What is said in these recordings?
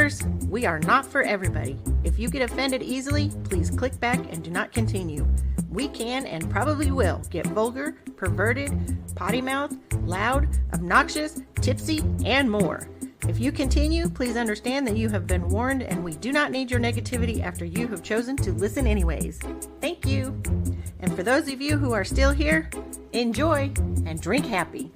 Remembers, we are not for everybody. If you get offended easily, please click back and do not continue. We can and probably will get vulgar, perverted, potty mouth, loud, obnoxious, tipsy, and more. If you continue, please understand that you have been warned and we do not need your negativity after you have chosen to listen anyways. Thank you. And for those of you who are still here, enjoy and drink happy.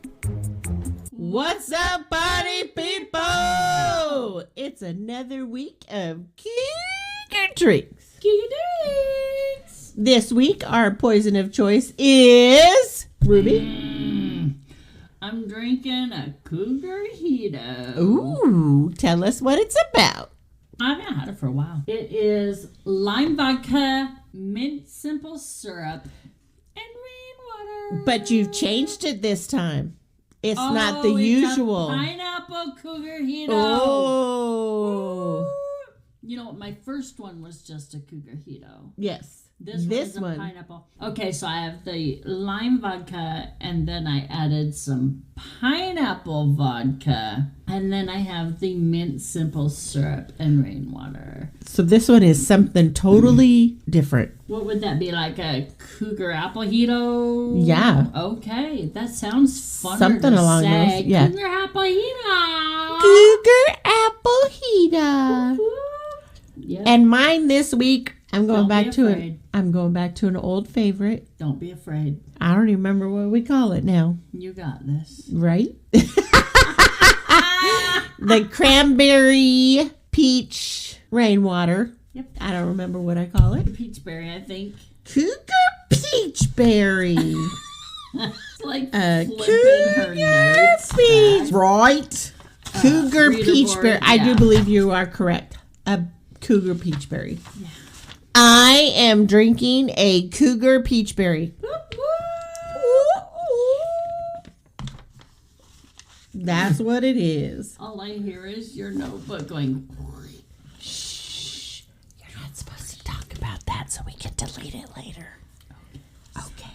What's up, party people? It's another week of Cougar Drinks. Cougar Drinks. This week, our poison of choice is Ruby. I'm drinking a Cougar-jito. Ooh, tell us what it's about. I've not had it for a while. It is lime vodka, mint simple syrup, and rainwater. But you've changed it this time. It's not the it's usual. A pineapple Cougar-jito. Oh. You know what? My first one was just a Cougar-jito. Yes. This one is a pineapple. Okay, so I have the lime vodka, and then I added some pineapple vodka, and then I have the mint simple syrup and rainwater. So this one is something totally different. What would that be, like a Cougar apple-jito? Yeah. Okay, that sounds fun. Something along those. Yeah. Cougar apple-jito. Cougar apple-jito. Yep. And mine this week, I'm going back to an old favorite. Don't be afraid. I don't even remember what we call it now. You got this. Right? The cranberry peach rainwater. Yep. I don't remember what I call it. Peach berry, I think. Cougar Peach Berry. It's like Cougar her notes. Peach. Right. Cougar Peach board, Berry. I do believe you are correct. A Cougar Peach Berry. Yeah. I am drinking a Cougar Peach Berry. That's what it is. All I hear is your notebook going. Shh. You're not supposed to talk about that, so we can delete it later. Okay.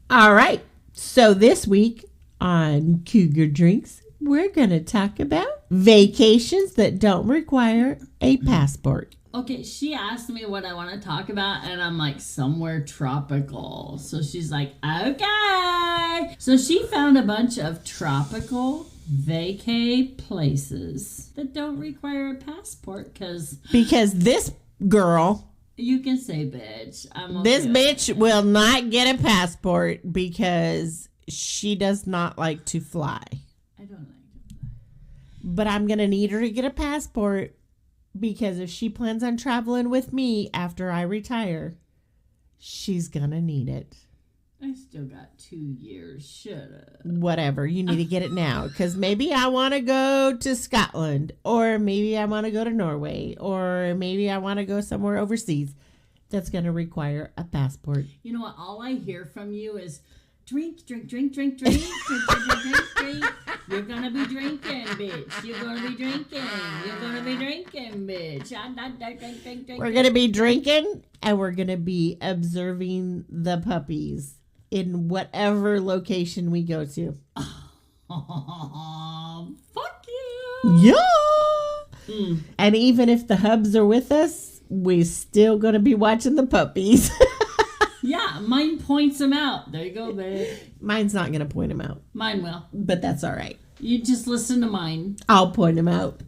All right. So this week on Cougar Drinks, we're going to talk about vacations that don't require a passport. Okay, she asked me what I want to talk about, and I'm like, somewhere tropical. So she's like, okay. So she found a bunch of tropical vacay places that don't require a passport because this girl, you can say bitch. This bitch will not get a passport because she does not like to fly. I don't like it. But I'm going to need her to get a passport. Because if she plans on traveling with me after I retire, she's going to need it. I still got 2 years. Shut up. Whatever. You need to get it now. Because maybe I want to go to Scotland. Or maybe I want to go to Norway. Or maybe I want to go somewhere overseas. That's going to require a passport. You know what? All I hear from you is drink, drink, drink, drink, drink, drink, drink, drink, drink. You're gonna be drinking, bitch. You're gonna be drinking. You're gonna be drinking, bitch. Drink. We're gonna be drinking, and we're gonna be observing the puppies in whatever location we go to. Oh, fuck you. Yeah. And even if the hubs are with us, we're still gonna be watching the puppies. Yeah, mine points them out. There you go, babe. Mine's not going to point them out. Mine will. But that's all right. You just listen to mine. I'll point them out.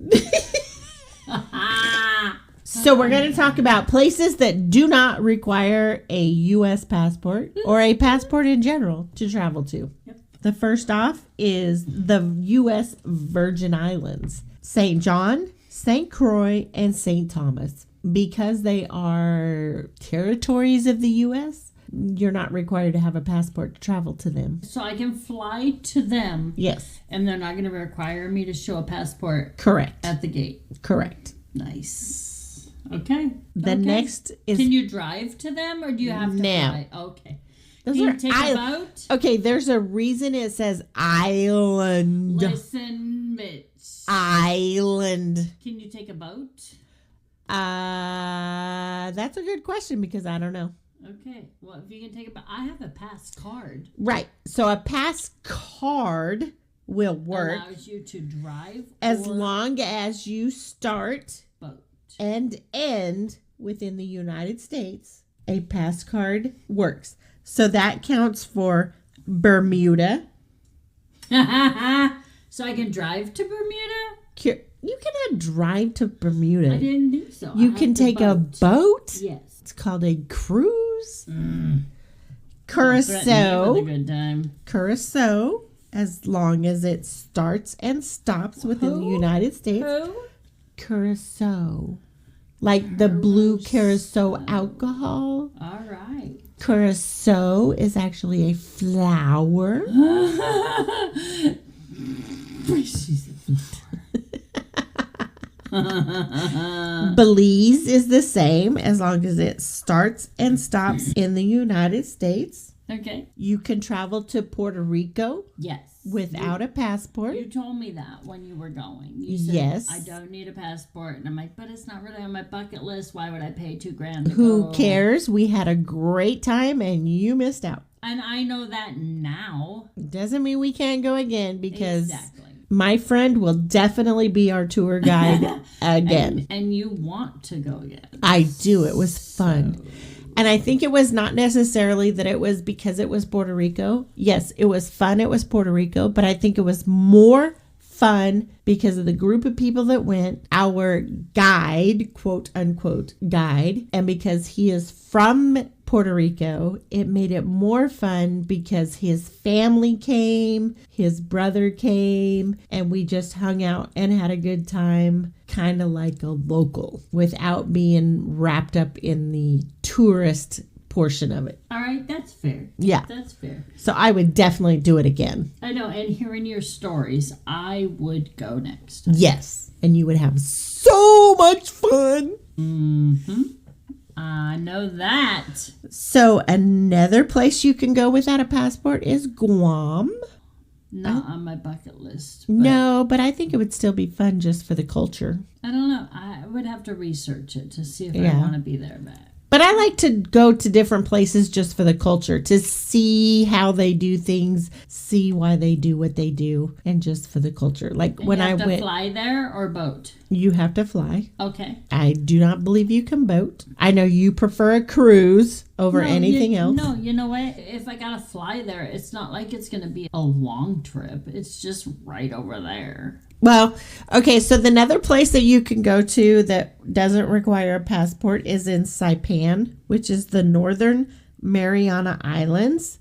So we're going to talk about places that do not require a U.S. passport or a passport in general to travel to. Yep. The first off is the U.S. Virgin Islands, St. John, St. Croix, and St. Thomas. Because they are territories of the U.S., you're not required to have a passport to travel to them. So I can fly to them. Yes. And they're not going to require me to show a passport. Correct. At the gate. Correct. Nice. Okay. The next is... Can you drive to them or do you have to fly? Okay. Those Can are you take a boat? Okay, there's a reason it says island. Listen, bitch. Island. Can you take a boat? That's a good question because I don't know. Okay. Well, if you can take a boat, I have a pass card. Right. So a pass card will work allows you to drive as or long as you start boat. and end within the United States. A pass card works. So that counts for Bermuda. So I can drive to Bermuda? You cannot drive to Bermuda. I didn't think so. You can take a boat. Yes. It's called a cruise. Threaten me Curacao. with a good time. Curacao, as long as it starts and stops within the United States. Who? Curacao. Like the blue Curacao alcohol. All right. Curacao is actually a flower. She's a Belize is the same as long as it starts and stops in the United States. Okay. You can travel to Puerto Rico Yes. without a passport. You told me that when you were going. You said, Yes. I don't need a passport. And I'm like, but it's not really on my bucket list. Why would I pay $2,000 to Who go? cares? We had a great time and you missed out. And I know that now. Doesn't mean we can't go again because Exactly. my friend will definitely be our tour guide again. And you want to go again. I do. It was fun. And I think it was not necessarily that it was because it was Puerto Rico. Yes, it was fun. It was Puerto Rico. But I think it was more fun because of the group of people that went, our guide, quote unquote guide, and because he is from Puerto Rico, it made it more fun because his family came, his brother came, and we just hung out and had a good time, kind of like a local, without being wrapped up in the tourist portion of it. All right, that's fair. Yeah. That's fair. So I would definitely do it again. I know, and hearing your stories, I would go next. Yes. And you would have so much fun. Mm-hmm. I know that. So another place you can go without a passport is Guam. Not on my bucket list. No, but I think it would still be fun just for the culture. I don't know. I would have to research it to see if Yeah. I want to be there back. But I like to go to different places just for the culture, to see how they do things, see why they do what they do, and just for the culture. Like And when you I have to went, fly there or boat? you have to fly. Okay. I do not believe you can boat. I know you prefer a cruise over anything else. No, you know what? If I gotta fly there, it's not like it's gonna be a long trip. It's just right over there. Well, okay, so the another place that you can go to that doesn't require a passport is in Saipan, which is the northern Mariana Islands.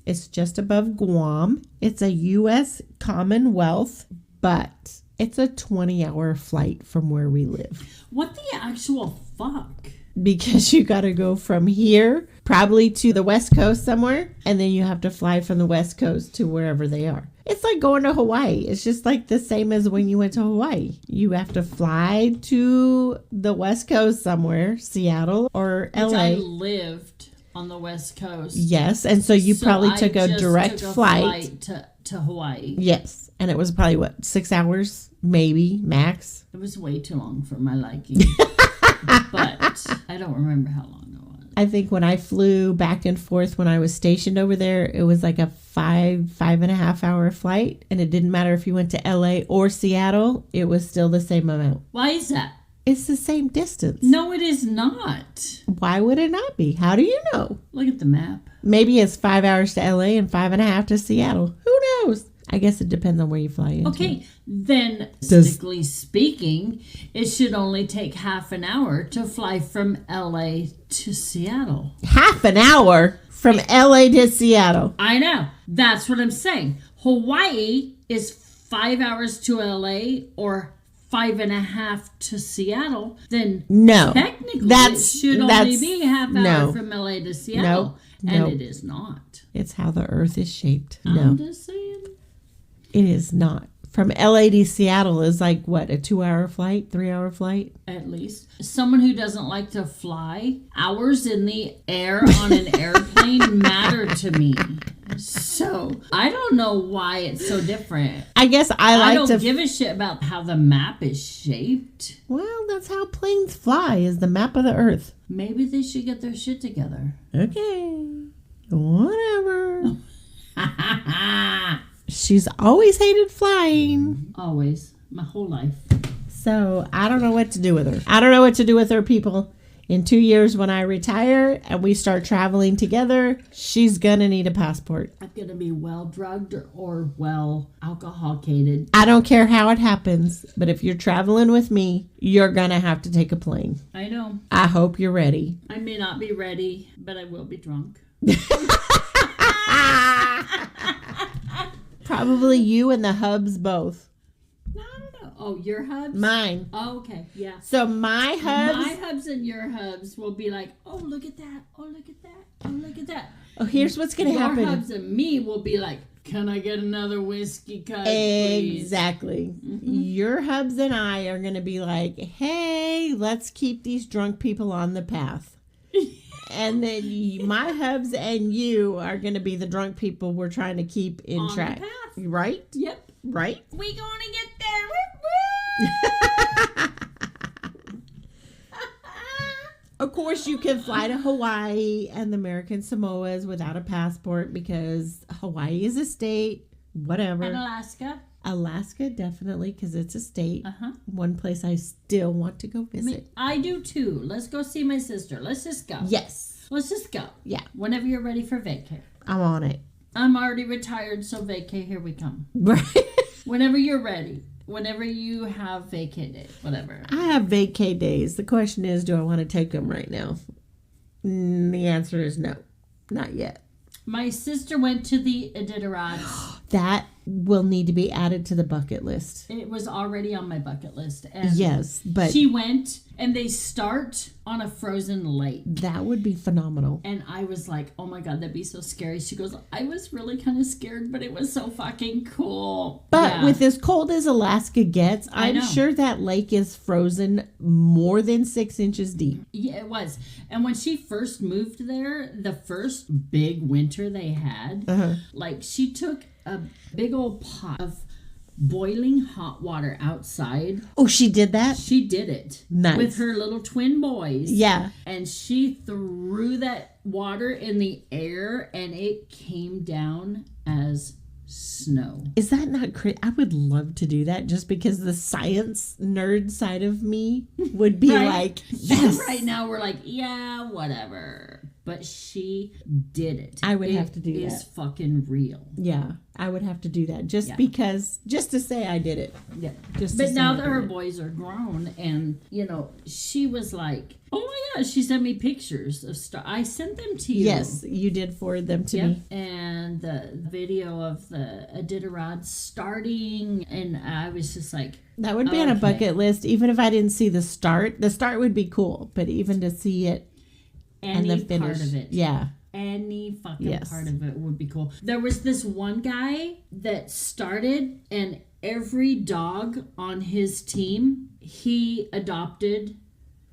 It's just above Guam. It's a U.S. Commonwealth, but it's a 20-hour flight from where we live. What the actual fuck? Because you got to go from here, probably to the West Coast somewhere, and then you have to fly from the West Coast to wherever they are. It's like going to Hawaii. It's just like the same as when you went to Hawaii. You have to fly to the West Coast somewhere, Seattle or Which LA. I lived on the West Coast. Yes, and so you probably I took a just direct took a flight. to Hawaii. Yes, and it was probably, 6 hours, maybe, max? It was way too long for my liking. But I don't remember how long it was. I think when I flew back and forth when I was stationed over there, it was like a 5.5 hour flight. And it didn't matter if you went to LA or Seattle, it was still the same amount. Why is that? It's the same distance. No, it is not. Why would it not be? How do you know? Look at the map. Maybe it's 5 hours to LA and 5.5 to Seattle. Who knows? I guess it depends on where you fly into. Okay, then, statistically speaking, it should only take half an hour to fly from LA to Seattle. Half an hour from LA to Seattle. I know. That's what I'm saying. Hawaii is 5 hours to LA or 5.5 to Seattle. Then No. technically That's- it should only that's- be half hour no. from LA to Seattle. And Nope. it is not. It's how the earth is shaped. I'm No, just saying. it is not. From LA to Seattle is like, what, a 2-hour flight, 3-hour flight? At least. Someone who doesn't like to fly, hours in the air on an airplane matter to me. So, I don't know why it's so different. I guess I I like don't to... give a shit about how the map is shaped. Well, that's how planes fly, is the map of the earth. Maybe they should get their shit together. Okay. Whatever. She's always hated flying. Always. My whole life. So I don't know what to do with her. I don't know what to do with her, people. In 2 years when I retire and we start traveling together, she's going to need a passport. I'm going to be well drugged or well alcoholicated. I don't care how it happens, but if you're traveling with me, you're going to have to take a plane. I know. I hope you're ready. I may not be ready, but I will be drunk. Probably you and the hubs both. No, I don't know. Oh, your hubs? Mine. Oh, okay. Yeah. So my hubs. My hubs and your hubs will be like, oh, look at that. Oh, look at that. Oh, look at that. Oh, here's what's going to happen. Your hubs and me will be like, can I get another whiskey cut, please? Exactly. Your hubs and I are going to be like, hey, let's keep these drunk people on the path. And then my hubs and you are going to be the drunk people we're trying to keep in On track. the path. Right? Yep. Right? We gonna get there. Woo, woo. Of course, you can fly to Hawaii and the American Samoas without a passport because Hawaii is a state. Whatever. And Alaska. Alaska, definitely, because it's a state. Uh-huh. One place I still want to go visit. I do too. Let's go see my sister. Let's just go. Yes. Let's just go. Yeah. Whenever you're ready for vacay. I'm on it. I'm already retired, so vacay, here we come. Right. Whenever you're ready. Whenever you have vacay day. Whatever. I have vacay days. The question is, do I want to take them right now? The answer is no. Not yet. My sister went to the Iditarod. That will need to be added to the bucket list. It was already on my bucket list. And yes, but she went and they start on a frozen lake. That would be phenomenal. And I was like, oh my God, that'd be so scary. She goes, I was really kind of scared, but it was so fucking cool. But with as cold as Alaska gets, I'm sure that lake is frozen more than 6 inches deep. Yeah, it was. And when she first moved there, the first big winter they had, like she took a big old pot of boiling hot water outside. Oh, she did that? She did it. Nice. With her little twin boys. Yeah. And she threw that water in the air and it came down as snow. Is that not crazy? I would love to do that just because the science nerd side of me would be like, yes. Right now we're like, yeah, whatever. But she did it. I would have to do that. It is fucking real. Yeah, I would have to do that just because, just to say I did it. Yeah. Just but now that her boys are grown and, you know, she was like, oh my gosh, she sent me pictures of I sent them to you. Yes, you did forward them to me. And the video of the Iditarod starting, and I was just like, that would be on a bucket list, even if I didn't see the start. The start would be cool, but even to see it and the finish. Part of it. Yeah. Any fucking part of it would be cool. There was this one guy that started, and every dog on his team, he adopted,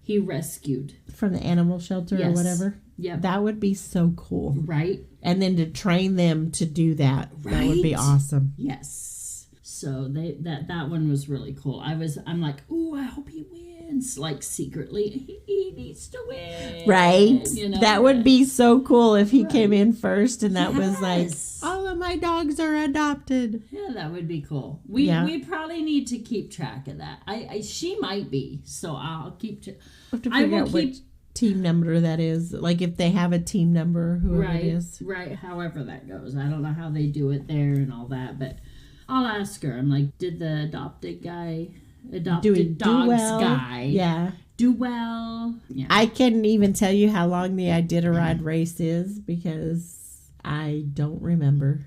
he rescued. From the animal shelter or whatever? Yeah. That would be so cool. Right. And then to train them to do that, that would be awesome. Yes. So that one was really cool. I'm like, ooh, I hope he wins. Like secretly, he needs to win. Right. You know? That would be so cool if he came in first and that was like, all of my dogs are adopted. Yeah, that would be cool. We probably need to keep track of that. She might be, so I'll keep. We'll have to figure out which team number that is. Like if they have a team number, whoever it is. Right. However that goes. I don't know how they do it there and all that, but I'll ask her. I'm like, did the adopted dogs guy do well? Yeah. I can't even tell you how long the Iditarod race is because I don't remember.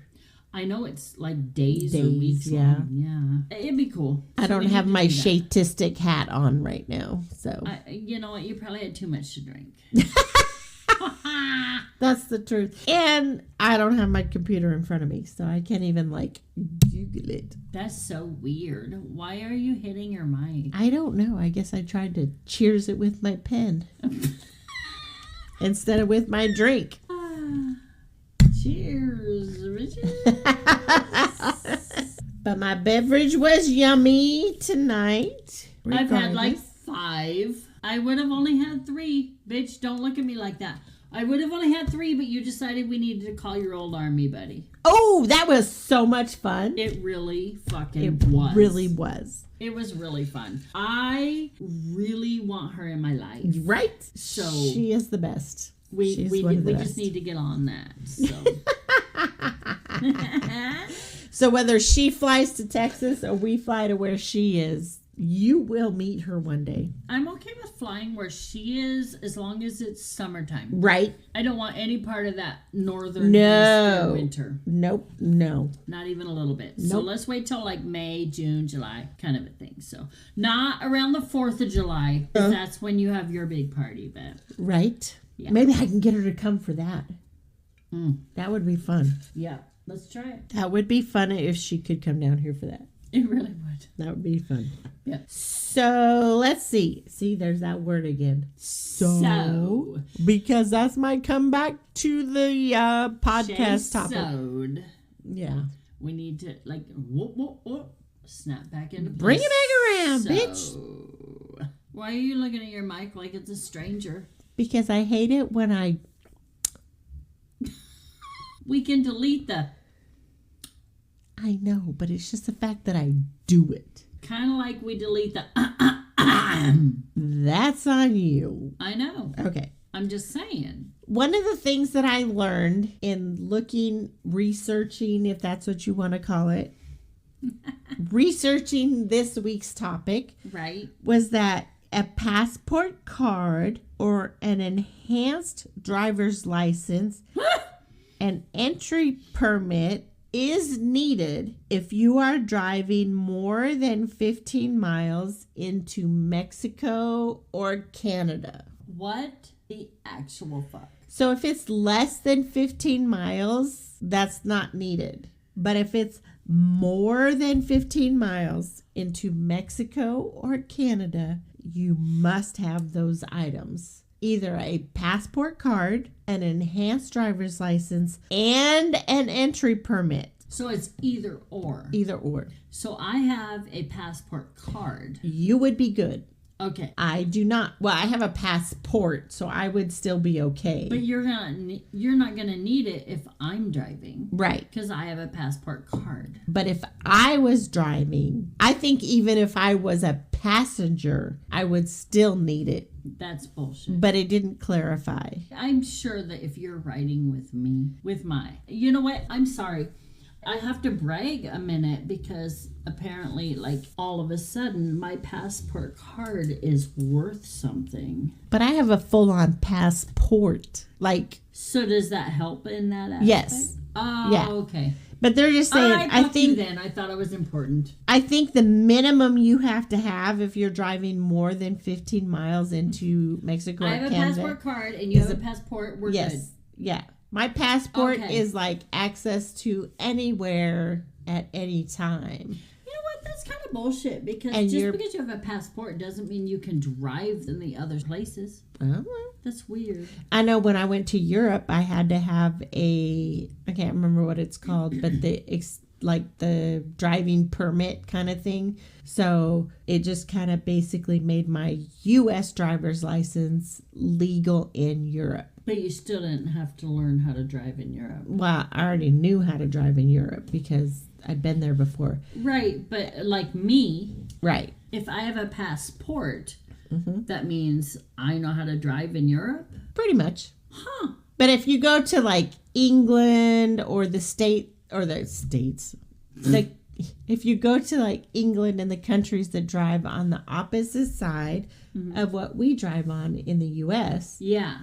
I know it's like days or weeks long. Yeah. It'd be cool. I don't have my Shaytistic hat on right now, so. You know what? You probably had too much to drink. That's the truth. And I don't have my computer in front of me, so I can't even Google it. That's so weird. Why are you hitting your mic? I don't know. I guess I tried to cheers it with my pen instead of with my drink. Cheers, Richard. But my beverage was yummy tonight. I've had 5. I would have only had 3. Bitch, don't look at me like that. I would have only had 3, but you decided we needed to call your old army buddy. Oh, that was so much fun. It really fucking It was. really was. It was really fun. I really want her in my life. Right? So she is the best. We best. just need to get on that. So. So whether she flies to Texas or we fly to where she is, you will meet her one day. I'm okay with flying where she is as long as it's summertime. Right. I don't want any part of that northern winter. Nope. No. Not even a little bit. Nope. So let's wait till like May, June, July kind of a thing. So not around the 4th of July. 'Cause that's when you have your big party. But right. Yeah. Maybe I can get her to come for that. That would be fun. Yeah. Let's try it. That would be fun if she could come down here for that. It really would. That would be fun. Yeah. So let's see. See, there's that word again. So. Because that's my comeback to the podcast topic. Sewed. Yeah. We need to whoop, snap back into place. Bring it back around, bitch. Why are you looking at your mic like it's a stranger? Because I hate it when I... We can delete the... I know, but it's just the fact that I do it. Kind of like we delete the... That's on you. I know. Okay. I'm just saying. One of the things that I learned in researching, if that's what you want to call it, researching this week's topic, right, was that a passport card or an enhanced driver's license, an entry permit is needed if you are driving more than 15 miles into Mexico or Canada. What the actual fuck? So if it's less than 15 miles, that's not needed. But if it's more than 15 miles into Mexico or Canada, you must have those items. Either a passport card, an enhanced driver's license, and an entry permit. So it's either or. Either or. So I have a passport card. You would be good. Okay. I do not. Well, I have a passport, so I would still be okay. But you're not gonna need it if I'm driving, right? Because I have a passport card. But if I was driving, I think even if I was a passenger, I would still need it. That's bullshit. But it didn't clarify. I'm sure that if you're riding with me, you know what? I'm sorry. I have to brag a minute because apparently, like, all of a sudden, my passport card is worth something. But I have a full-on passport. Like, so does that help in that aspect? Yes. Oh, yeah. Okay. But they're just saying, I think I thought it was important. I think the minimum you have to have if you're driving more than 15 miles into Mexico or Canada. I have a passport card and you have a passport. We're good. Yeah. My passport is like access to anywhere at any time. You know what? That's kind of bullshit because because you have a passport doesn't mean you can drive in the other places. That's weird. I know when I went to Europe, I had to have I can't remember what it's called, but the driving permit kind of thing. So it just kind of basically made my U.S. driver's license legal in Europe. But you still didn't have to learn how to drive in Europe. Well, I already knew how to drive in Europe because I'd been there before. Right, but like me, right? If I have a passport, that means I know how to drive in Europe? Pretty much. Huh. But if you go to like England or the states, if you go to like England and the countries that drive on the opposite side of what we drive on in the U.S., yeah,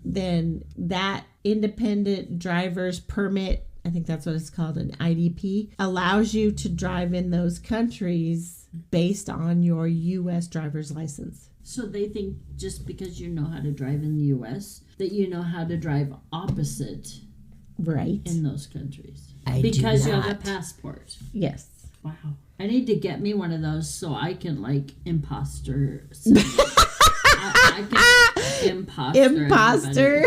then that independent driver's permit, I think that's what it's called, an IDP, allows you to drive in those countries based on your U.S. driver's license. So they think just because you know how to drive in the U.S. that you know how to drive opposite in those countries. Because you have a passport. Yes. Wow. I need to get me one of those so I can like imposter. I can imposter.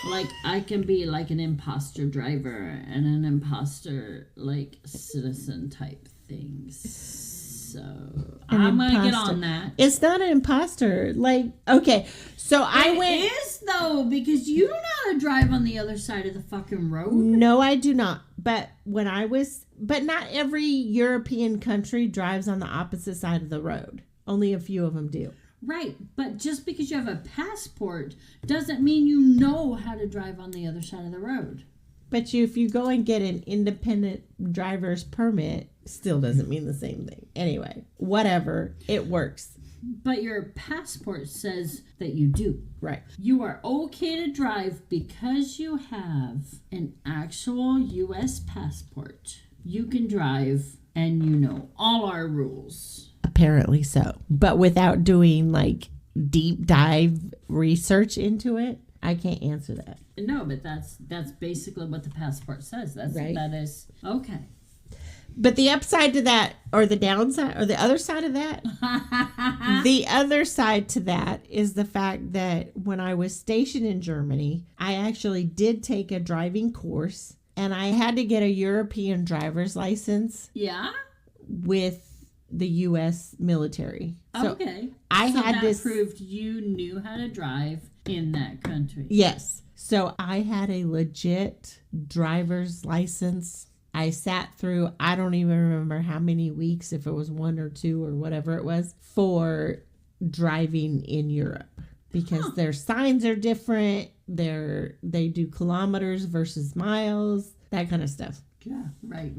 Like I can be like an imposter driver and an imposter like citizen type things. So An I'm going to get imposter. on that. It's not an imposter. Like, okay, so I went. It is, though, because you don't know how to drive on the other side of the fucking road. No, I do not. But but not every European country drives on the opposite side of the road. Only a few of them do. Right, but just because you have a passport doesn't mean you know how to drive on the other side of the road. But if you go and get an independent driver's permit, still doesn't mean the same thing. Anyway, whatever, it works. But your passport says that you do. Right. You are okay to drive because you have an actual U.S. passport. You can drive and you know all our rules. Apparently so. But without doing like deep dive research into it, I can't answer that. No, but that's basically what the passport says. Right. That is okay. But the upside to that, or the downside, or the other side of that, the other side to that is the fact that when I was stationed in Germany, I actually did take a driving course, and I had to get a European driver's license. Yeah. With the U.S. military. So okay. I so had that this. proved you knew how to drive in that country. Yes. So I had a legit driver's license. I sat through, I don't even remember how many weeks, if it was 1 or 2 or whatever it was, for driving in Europe. Because their signs are different. They do kilometers versus miles, that kind of stuff. Yeah, right.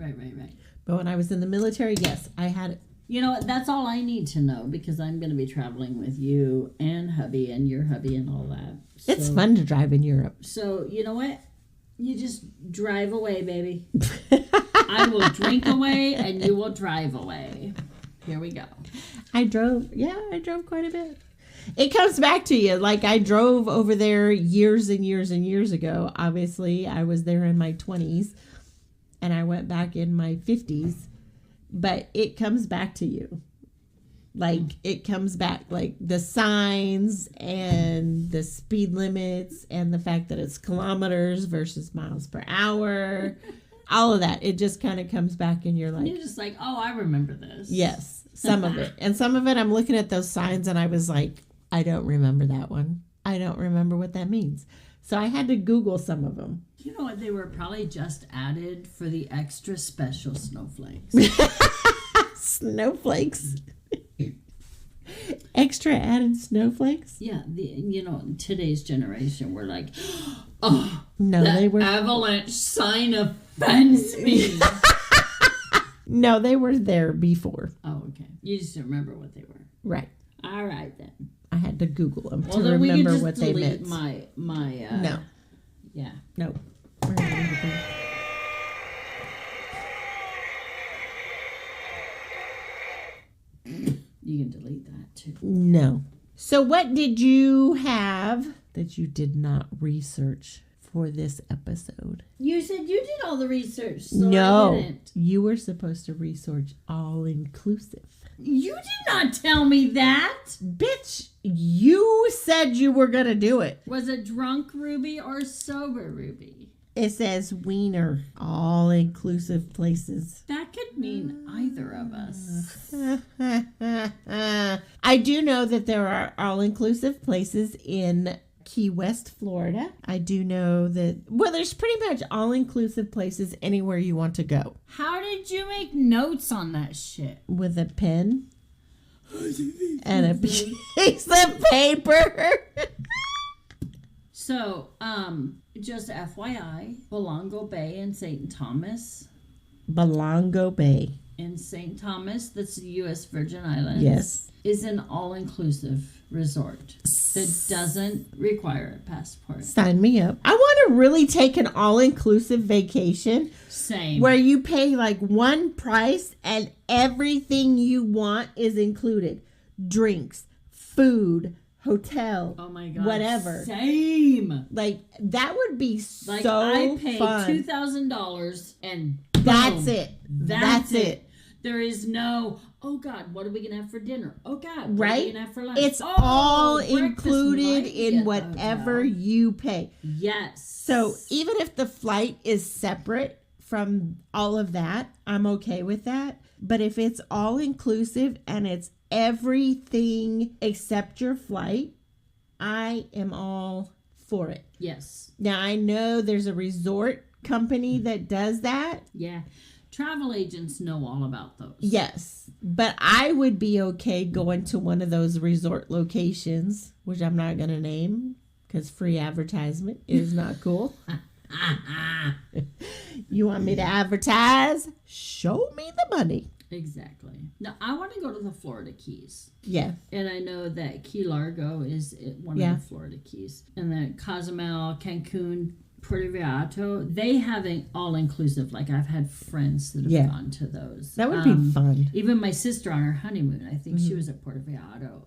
But when I was in the military, yes, I had it. You know what? That's all I need to know because I'm going to be traveling with you and hubby and your hubby and all that. So, It's fun to drive in Europe. So, you know what? You just drive away, baby. I will drink away and you will drive away. Here we go. I drove quite a bit. It comes back to you. Like, I drove over there years and years and years ago. Obviously, I was there in my 20s, and I went back in my 50s. But it comes back to you. Like, it comes back, like, the signs and the speed limits and the fact that it's kilometers versus miles per hour. All of that. It just kind of comes back, and you're like... You're just like, oh, I remember this. Yes, some of it. And some of it, I'm looking at those signs, and I was like, I don't remember that one. I don't remember what that means. So I had to Google some of them. You know what? They were probably just added for the extra special snowflakes. Snowflakes. Extra added snowflakes? Yeah, today's generation, we're like, oh, No, that they were... avalanche sign offends me. No, they were there before. Oh, okay. You just don't remember what they were. Right. All right, then. I had to Google them to Then we can remember just what they delete meant. my No. Yeah. No. We're gonna leave it there. You can delete that, too. No. So what did you have that you did not research for this episode? You said you did all the research, so No. I didn't. You were supposed to research all inclusive. You did not tell me that. Bitch, you said you were going to do it. Was it drunk Ruby or sober Ruby? It says wiener, all inclusive places. That could mean either of us. I do know that there are all inclusive places in Key West, Florida. I do know that, well, there's pretty much all inclusive places anywhere you want to go. How did you make notes on that shit? With a pen and a piece of paper. So, just FYI, Belongo Bay in St. Thomas. Belongo Bay. In St. Thomas, that's the U.S. Virgin Islands. Yes. Is an all-inclusive resort that doesn't require a passport. Sign me up. I want to really take an all-inclusive vacation. Same. Where you pay like one price and everything you want is included. Drinks, food, hotel, oh my god, whatever. Same. Like, that would be Like, so I paid fun. $2,000 and That's boom. it. That's it. There is no, oh God, what are we going to have for dinner? Oh God, what are we going to have for lunch? It's Oh, all breakfast included might in be at the whatever hotel. you pay. Yes. So even if the flight is separate from all of that, I'm okay with that. But if it's all inclusive and it's everything except your flight, I am all for it. Yes. Now, I know there's a resort company that does that. Yeah. Travel agents know all about those. Yes. But I would be okay going to one of those resort locations, which I'm not going to name because free advertisement is not cool. You want me to advertise? Show me the money. Exactly. Now, I want to go to the Florida Keys. Yeah. And I know that Key Largo is one of the Florida Keys. And then Cozumel, Cancun, Puerto Rico, they have an all-inclusive. Like, I've had friends that have gone to those. That would be fun. Even my sister on her honeymoon, I think she was at Puerto Vallarta.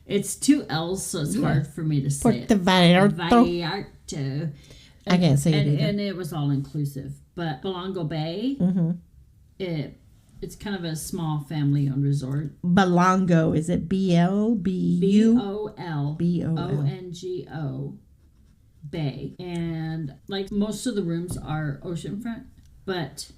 It's 2 L's, so it's hard for me to say Puerto Vallarta. Vallarta. I can't say it either. And it was all-inclusive. But Belongo Bay, it's kind of a small family-owned resort. Belongo, is it B-L-B-U? B-O-L. B-O-L. O-N-G-O. Bay. And, like, most of the rooms are oceanfront, but...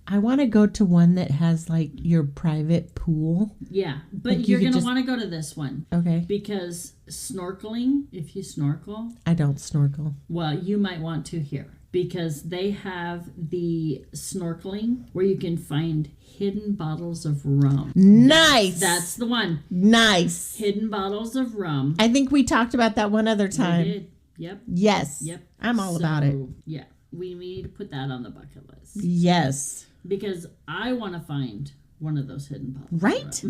I want to go to one that has, like, your private pool. Yeah, but like you're going to want to go to this one. Okay. Because snorkeling, if you snorkel... I don't snorkel. Well, you might want to here. Because they have the snorkeling where you can find hidden bottles of rum. Nice! That's the one. Nice! Hidden bottles of rum. I think we talked about that one other time. We did. Yep. Yes. Yep. I'm all about it. Yeah. We need to put that on the bucket list. Yes. Because I want to find one of those hidden bottles. Right?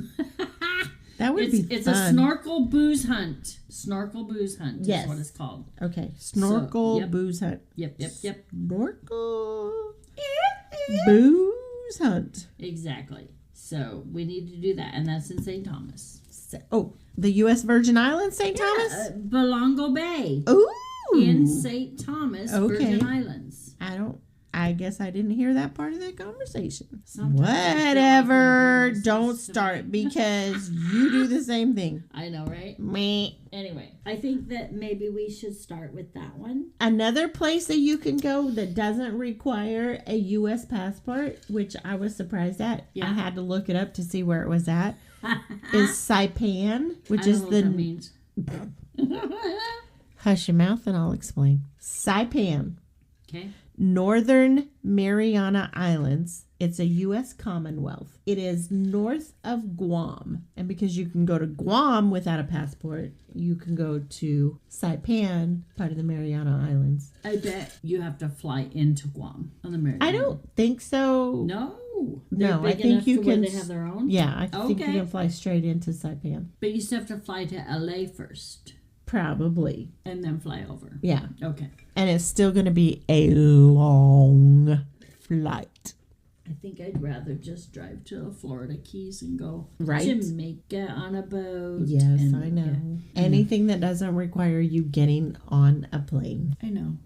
That would be fun. It's a snorkel booze hunt. Snorkel booze hunt Yes. is what it's called. Okay. Snorkel yep. booze hunt. Yep. Snorkel booze hunt. Exactly. So we need to do that. And that's in St. Thomas. The U.S. Virgin Islands, St. Thomas? Belongo Bay. Ooh. In St. Thomas, Virgin Islands. I guess I didn't hear that part of that conversation. Sometimes Whatever. Don't start because you do the same thing. I know, right? Me. Anyway, I think that maybe we should start with that one. Another place that you can go that doesn't require a U.S. passport, which I was surprised at. Yeah. I had to look it up to see where it was at. Is Saipan, which is what that means. Hush your mouth and I'll explain. Saipan. Okay. Northern Mariana Islands. It's a U.S. Commonwealth. It is north of Guam. And because you can go to Guam without a passport, you can go to Saipan, part of the Mariana Islands. I bet you have to fly into Guam on the Mariana. I don't think so. No. No, I think you can. They have their own? Yeah, I think you can fly straight into Saipan. But you still have to fly to LA first. Probably. And then fly over. Yeah. Okay. And it's still going to be a long flight. I think I'd rather just drive to the Florida Keys and go right. Jamaica on a boat. Yes, I know. Yeah. Anything that doesn't require you getting on a plane. I know.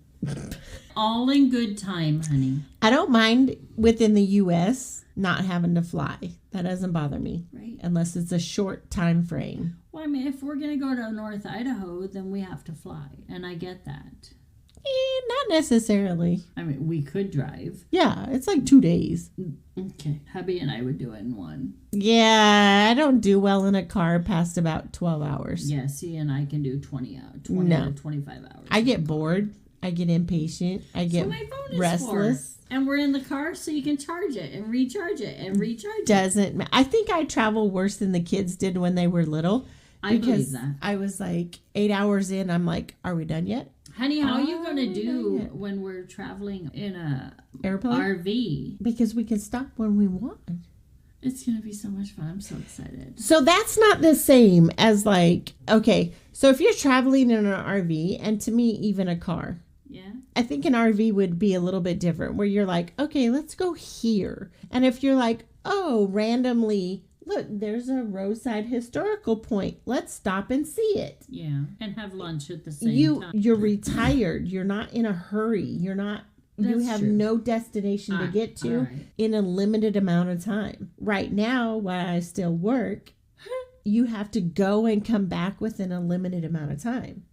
All in good time, honey. I don't mind within the U.S. not having to fly. That doesn't bother me. Right. Unless it's a short time frame. Well, I mean, if we're going to go to North Idaho, then we have to fly. And I get that. Not necessarily. I mean, we could drive. Yeah, it's like 2 days. Okay. Hubby and I would do it in one. Yeah, I don't do well in a car past about 12 hours. Yeah, see, and I can do 20 to 25 hours. I get bored. I get impatient. I get my phone is restless. And we're in the car so you can charge it and recharge it and recharge it. Doesn't. I think I travel worse than the kids did when they were little. I believe that. I was like 8 hours in. I'm like, are we done yet? Honey, how are you going to do when we're traveling in a airplane RV? Because we can stop when we want. It's going to be so much fun. I'm so excited. So that's not the same as like, okay, so if you're traveling in an RV, and to me, even a car. Yeah. I think an RV would be a little bit different where you're like, okay, let's go here. And if you're like, oh, randomly, look, there's a roadside historical point. Let's stop and see it. Yeah. And have lunch at the same time. You're retired. You're not in a hurry. You have true. No destination to get to in a limited amount of time. Right now, while I still work, you have to go and come back within a limited amount of time.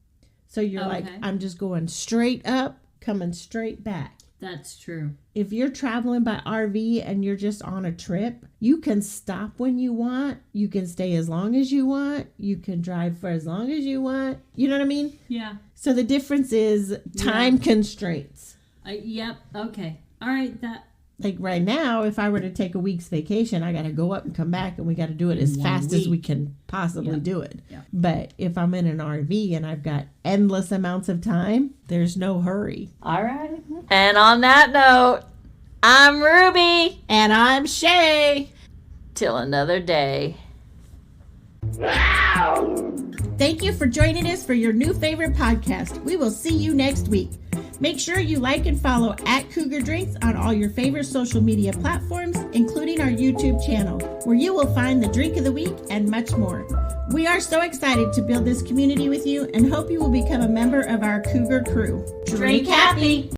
So you're like, I'm just going straight up, coming straight back. That's true. If you're traveling by RV and you're just on a trip, you can stop when you want. You can stay as long as you want. You can drive for as long as you want. You know what I mean? Yeah. So the difference is time constraints. Yep. Okay. All right. Like right now, if I were to take a week's vacation, I got to go up and come back, and we got to do it as fast as we can possibly do it. Yep. But if I'm in an RV and I've got endless amounts of time, there's no hurry. All right. And on that note, I'm Ruby. And I'm Shay. Till another day. Thank you for joining us for your new favorite podcast. We will see you next week. Make sure you like and follow @Cougar Drinks on all your favorite social media platforms, including our YouTube channel, where you will find the drink of the week and much more. We are so excited to build this community with you and hope you will become a member of our Cougar crew. Drink happy!